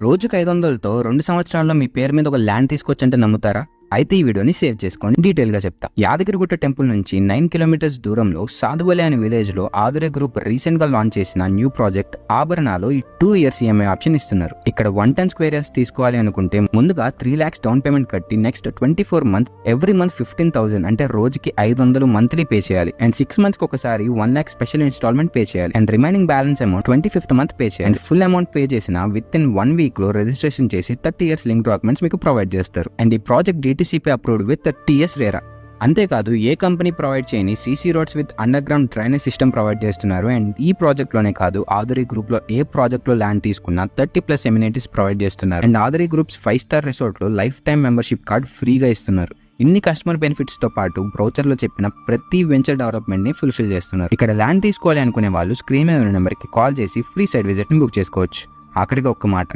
రోజుకు 500తో 2 సంవత్సరాల్లో మీ పేరు మీద ఒక ల్యాండ్ తీసుకొచ్చంటే నమ్ముతారా? అయితే ఈ వీడియోని సేవ్ చేసుకోండి, డీటెయిల్గా చెప్తా. యాదగిరిగుట్ట టెంపుల్ నుంచి 9 కిలోమీటర్స్ దూరంలో సాధువలే అనే విలేజ్ లో ఆదురే గ్రూప్ రీసెంట్ గా లాంచ్ చేసిన న్యూ ప్రాజెక్ట్ ఆభరణాలో 2 ఇయర్స్ ఈఎంఐ ఆప్షన్ ఇస్తున్నారు. ఇక్కడ 110 స్క్వేర్ యార్డ్స్ తీసుకోవాలి అనుకుంటే ముందుగా 3 lakhs డౌన్ పేమెంట్ కట్టి నెక్స్ట్ 24 months ఎవ్రీ మంత్ 15,000 అంటే రోజుకి 500 మంత్లీ పే చేయాలి. అండ్ 6 months ఒకసారి 1 lakh స్పెషల్ ఇన్స్టాల్మెంట్ పే చేయాలి. And remaining balance amount 25th month pay చేయాలి. అండ్ ఫుల్ అమౌంట్ పే చేసిన విత్ ఇన్ 1 week లో రిజిస్ట్రేషన్ చేసి 30 years లింక్ డాక్యుమెంట్స్ మీకు ప్రొవైడ్ చేస్తారు. అండ్ ఈ project DTCP approved with 30 years RERA. అంతేకాదు ఏ కంపెనీ ప్రొవైడ్ చేయని CC roads with under ground drainage system provide చేస్తున్నారు. అండ్ ఈ ప్రాజెక్ట్ లోనే కాదు, ఆదురి గ్రూప్ లో ఏ ప్రాజెక్ట్ లో ల్యాండ్ తీసుకున్నా 30+ ఎమ్యూనిటీస్ ప్రొవైడ్ చేస్తున్నారు. And Aduri groups 5 star resort లో లైఫ్ టైమ్ మెంబర్షిప్ కార్డ్ ఫ్రీగా ఇస్తున్నారు. ఇన్ని కస్టమర్ బెనిఫిట్స్ తో పాటు బ్రౌచర్ లో చెప్పిన ప్రతి వెంచర్ డెవలప్మెంట్ ని ఫుల్ఫిల్ చేస్తున్నారు. ఇక్కడ ల్యాండ్ తీసుకోవాలి అనుకునే వాళ్ళు స్క్రీన్ మీద ఉన్న నెంబర్ కి కాల్ చేసి ఫ్రీ సైట్ విజిట్ ని బుక్ చేసుకోవచ్చు. ఆఖరిగా ఒక్క మాట,